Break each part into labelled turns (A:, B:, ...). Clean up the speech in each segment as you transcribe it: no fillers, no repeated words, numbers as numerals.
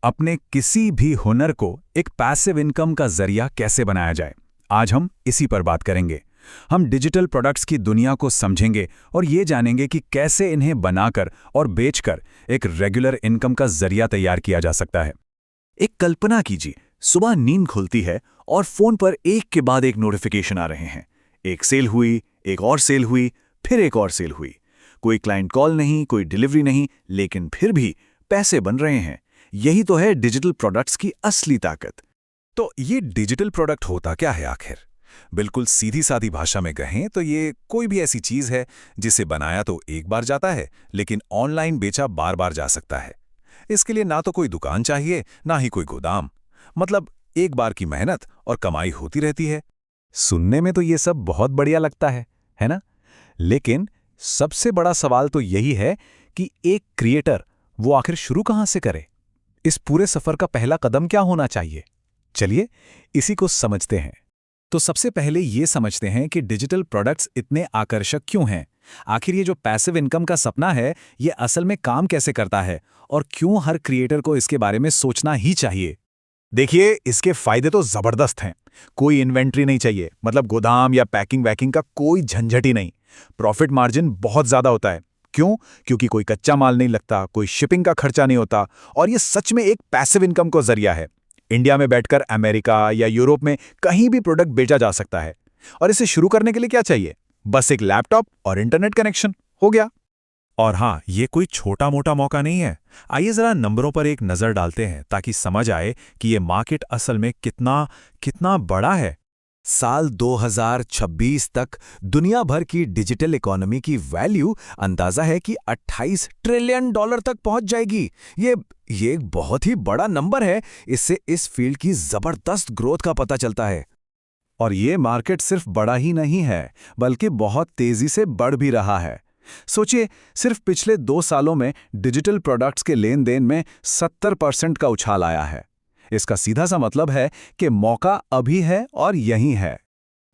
A: अपने किसी भी हुनर को एक पैसिव इनकम का जरिया कैसे बनाया जाए, आज हम इसी पर बात करेंगे। हम डिजिटल प्रोडक्ट्स की दुनिया को समझेंगे और ये जानेंगे कि कैसे इन्हें बनाकर और बेचकर एक रेगुलर इनकम का जरिया तैयार किया जा सकता है।
B: एक कल्पना कीजिए, सुबह नींद खुलती है और फोन पर एक के बाद एक नोटिफिकेशन आ रहे हैं। एक सेल हुई, एक और सेल हुई, फिर एक और सेल हुई। कोई क्लाइंट कॉल नहीं, कोई डिलीवरी नहीं, लेकिन फिर भी पैसे बन रहे हैं। यही तो है डिजिटल प्रोडक्ट्स की असली ताकत।
A: तो ये डिजिटल प्रोडक्ट होता क्या है आखिर? बिल्कुल सीधी सादी भाषा में कहें तो ये कोई भी ऐसी चीज है जिसे बनाया तो एक बार जाता है, लेकिन ऑनलाइन बेचा बार बार जा सकता है। इसके लिए ना तो कोई दुकान चाहिए, ना ही कोई गोदाम। मतलब एक बार की मेहनत और कमाई होती रहती है। सुनने में तो ये सब बहुत बढ़िया लगता है ना? लेकिन सबसे बड़ा सवाल तो यही है कि एक क्रिएटर वो आखिर शुरू कहां से करे? इस पूरे सफर का पहला कदम क्या होना चाहिए? चलिए इसी को समझते हैं। तो सबसे पहले ये समझते हैं कि डिजिटल प्रोडक्ट्स इतने आकर्षक क्यों हैं। आखिर ये जो पैसिव इनकम का सपना है, ये असल में काम कैसे करता है और क्यों हर क्रिएटर को इसके बारे में सोचना ही चाहिए। देखिए, इसके फायदे तो जबरदस्त हैं। कोई इन्वेंट्री नहीं चाहिए, मतलब गोदाम या पैकिंग वैकिंग का कोई झंझट ही नहीं। प्रॉफिट मार्जिन बहुत ज्यादा होता है। क्यों? क्योंकि कोई कच्चा माल नहीं लगता, कोई शिपिंग का खर्चा नहीं होता, और ये सच में एक पैसिव इनकम का जरिया है। इंडिया में बैठकर अमेरिका या यूरोप में कहीं भी प्रोडक्ट बेचा जा सकता है। और इसे शुरू करने के लिए क्या चाहिए? बस एक लैपटॉप और इंटरनेट कनेक्शन, हो गया। और हाँ, ये कोई छोटा मोटा मौका नहीं है। आइए जरा नंबरों पर एक नजर डालते हैं ताकि समझ आए कि ये मार्केट असल में कितना कितना बड़ा है।
B: साल 2026 तक दुनिया भर की डिजिटल इकोनॉमी की वैल्यू अंदाजा है कि 28 ट्रिलियन डॉलर तक पहुंच जाएगी। ये एक बहुत ही बड़ा नंबर है। इससे इस फील्ड की जबरदस्त ग्रोथ का पता चलता है।
A: और ये मार्केट सिर्फ बड़ा ही नहीं है, बल्कि बहुत तेजी से बढ़ भी रहा है। सोचिए, सिर्फ पिछले 2 सालों में डिजिटल प्रोडक्ट्स के लेन देन में 70% का उछाल आया है। इसका सीधा सा मतलब है कि मौका अभी है और यहीं है।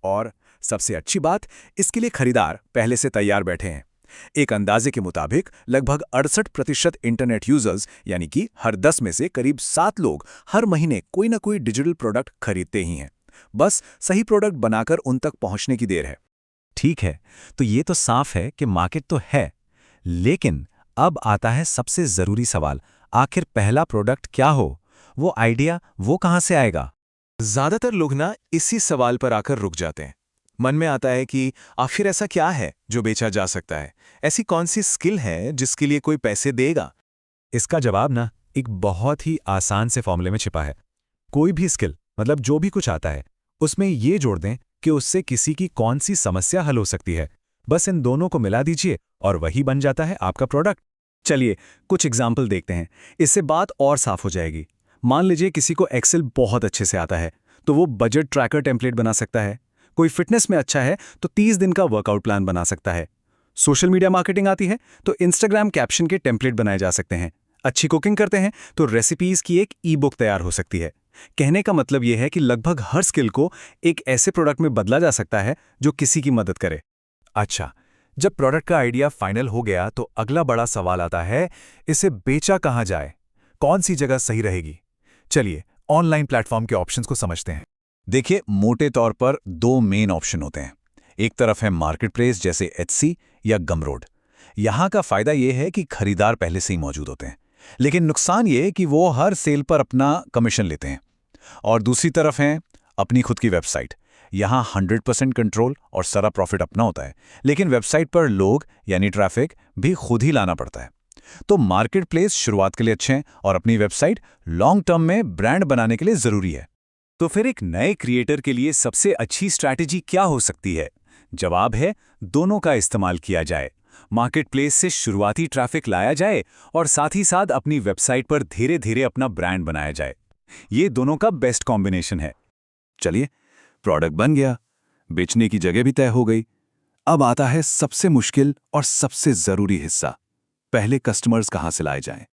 A: और सबसे अच्छी बात, इसके लिए खरीदार पहले से तैयार बैठे हैं। एक अंदाजे के मुताबिक लगभग 68% इंटरनेट यूजर्स, यानी कि हर 10 में से करीब 7 लोग हर महीने कोई ना कोई डिजिटल प्रोडक्ट खरीदते ही हैं। बस सही प्रोडक्ट बनाकर उन तक पहुंचने की देर है। ठीक है, तो ये तो साफ है कि मार्केट तो है, लेकिन अब आता है सबसे जरूरी सवाल। आखिर पहला प्रोडक्ट क्या हो? वो आइडिया वो कहां से आएगा?
B: ज्यादातर लोग ना इसी सवाल पर आकर रुक जाते हैं। मन में आता है कि आखिर ऐसा क्या है जो बेचा जा सकता है? ऐसी कौन सी स्किल है जिसके लिए कोई पैसे देगा?
A: इसका जवाब ना एक बहुत ही आसान से फॉर्मूले में छिपा है। कोई भी स्किल, मतलब जो भी कुछ आता है, उसमें ये जोड़ दें कि उससे किसी की कौन सी समस्या हल हो सकती है। बस इन दोनों को मिला दीजिए और वही बन जाता है आपका प्रोडक्ट। चलिए कुछ एग्जाम्पल देखते हैं, इससे बात और साफ हो जाएगी। मान लीजिए किसी को एक्सेल बहुत अच्छे से आता है, तो वो बजट ट्रैकर टेम्पलेट बना सकता है। कोई फिटनेस में अच्छा है तो 30 दिन का वर्कआउट प्लान बना सकता है। सोशल मीडिया मार्केटिंग आती है तो इंस्टाग्राम कैप्शन के टेम्पलेट बनाए जा सकते हैं। अच्छी कुकिंग करते हैं तो रेसिपीज की एक ई बुक तैयार हो सकती है। कहने का मतलब यह है कि लगभग हर स्किल को एक ऐसे प्रोडक्ट में बदला जा सकता है जो किसी की मदद करे। अच्छा, जब प्रोडक्ट का आइडिया फाइनल हो गया तो अगला बड़ा सवाल आता है, इसे बेचा कहां जाए? कौन सी जगह सही रहेगी? चलिए ऑनलाइन प्लेटफॉर्म के ऑप्शंस को समझते हैं। देखिए, मोटे तौर पर 2 मेन ऑप्शन होते हैं। एक तरफ है मार्केटप्लेस जैसे एटसी या गमरोड। यहां का फायदा यह है कि खरीदार पहले से ही मौजूद होते हैं, लेकिन नुकसान ये है कि वो हर सेल पर अपना कमीशन लेते हैं। और दूसरी तरफ है अपनी खुद की वेबसाइट। यहां 100% कंट्रोल और सारा प्रॉफिट अपना होता है, लेकिन वेबसाइट पर लोग यानी ट्रैफिक भी खुद ही लाना पड़ता है। तो मार्केट प्लेस शुरुआत के लिए अच्छे हैं और अपनी वेबसाइट लॉन्ग टर्म में ब्रांड बनाने के लिए जरूरी है। तो फिर एक नए क्रिएटर के लिए सबसे अच्छी स्ट्रैटेजी क्या हो सकती है? जवाब है, दोनों का इस्तेमाल किया जाए। मार्केट प्लेस से शुरुआती ट्रैफिक लाया जाए और साथ ही साथ अपनी वेबसाइट पर धीरे धीरे अपना ब्रांड बनाया जाए। ये दोनों का बेस्ट कॉम्बिनेशन है। चलिए, प्रोडक्ट बन गया, बेचने की जगह भी तय हो गई। अब आता है सबसे मुश्किल और सबसे जरूरी हिस्सा। पहले कस्टमर्स कहां से लाए जाएं?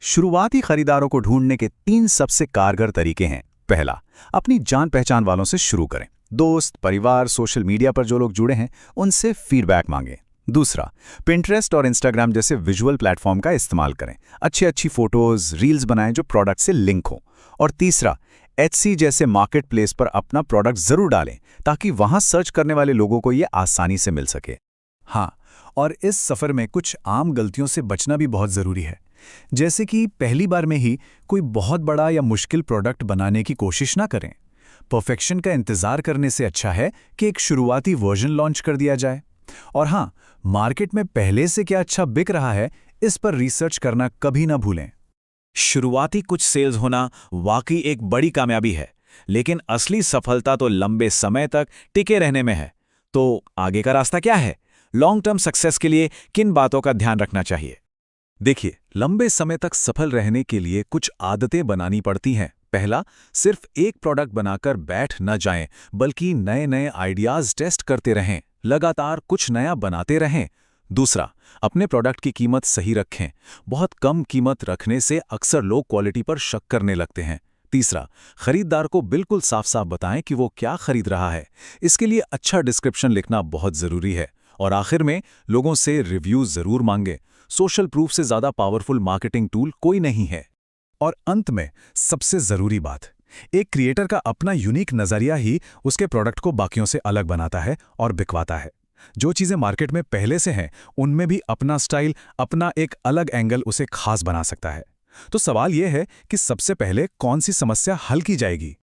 A: शुरुआती खरीदारों को ढूंढने के 3 सबसे कारगर तरीके हैं। पहला, अपनी जान पहचान वालों से शुरू करें। दोस्त, परिवार, सोशल मीडिया पर जो लोग जुड़े हैं उनसे फीडबैक मांगें।
B: दूसरा, पिंटरेस्ट और इंस्टाग्राम जैसे विजुअल प्लेटफॉर्म का इस्तेमाल करें। अच्छी फोटोज, रील्स बनाएं जो प्रोडक्ट से लिंक हो। और तीसरा, Etsy जैसे मार्केट प्लेस पर अपना प्रोडक्ट जरूर डालें ताकि वहां सर्च करने वाले लोगों को ये आसानी से मिल सके।
A: हाँ, और इस सफ़र में कुछ आम गलतियों से बचना भी बहुत ज़रूरी है। जैसे कि पहली बार में ही कोई बहुत बड़ा या मुश्किल प्रोडक्ट बनाने की कोशिश ना करें। परफेक्शन का इंतज़ार करने से अच्छा है कि एक शुरुआती वर्जन लॉन्च कर दिया जाए। और हाँ, मार्केट में पहले से क्या अच्छा बिक रहा है, इस पर रिसर्च करना कभी ना भूलें।
C: शुरुआती कुछ सेल्स होना वाकई एक बड़ी कामयाबी है, लेकिन असली सफलता तो लंबे समय तक टिके रहने में है। तो आगे का रास्ता क्या है? लॉन्ग टर्म सक्सेस के लिए किन बातों का ध्यान रखना चाहिए?
A: देखिए, लंबे समय तक सफल रहने के लिए कुछ आदतें बनानी पड़ती हैं। पहला, सिर्फ एक प्रोडक्ट बनाकर बैठ न जाएं, बल्कि नए नए आइडियाज टेस्ट करते रहें, लगातार कुछ नया बनाते रहें। दूसरा, अपने प्रोडक्ट की कीमत सही रखें। बहुत कम कीमत रखने से अक्सर लोग क्वालिटी पर शक करने लगते हैं। तीसरा, खरीदार को बिल्कुल साफ साफ बताएं कि वो क्या खरीद रहा है। इसके लिए अच्छा डिस्क्रिप्शन लिखना बहुत ज़रूरी है। और आखिर में, लोगों से रिव्यूज ज़रूर मांगें। सोशल प्रूफ से ज़्यादा पावरफुल मार्केटिंग टूल कोई नहीं है। और अंत में सबसे ज़रूरी बात, एक क्रिएटर का अपना यूनिक नज़रिया ही उसके प्रोडक्ट को बाकियों से अलग बनाता है और बिकवाता है। जो चीज़ें मार्केट में पहले से हैं, उनमें भी अपना स्टाइल, अपना एक अलग एंगल उसे खास बना सकता है। तो सवाल यह है कि सबसे पहले कौन सी समस्या हल की जाएगी?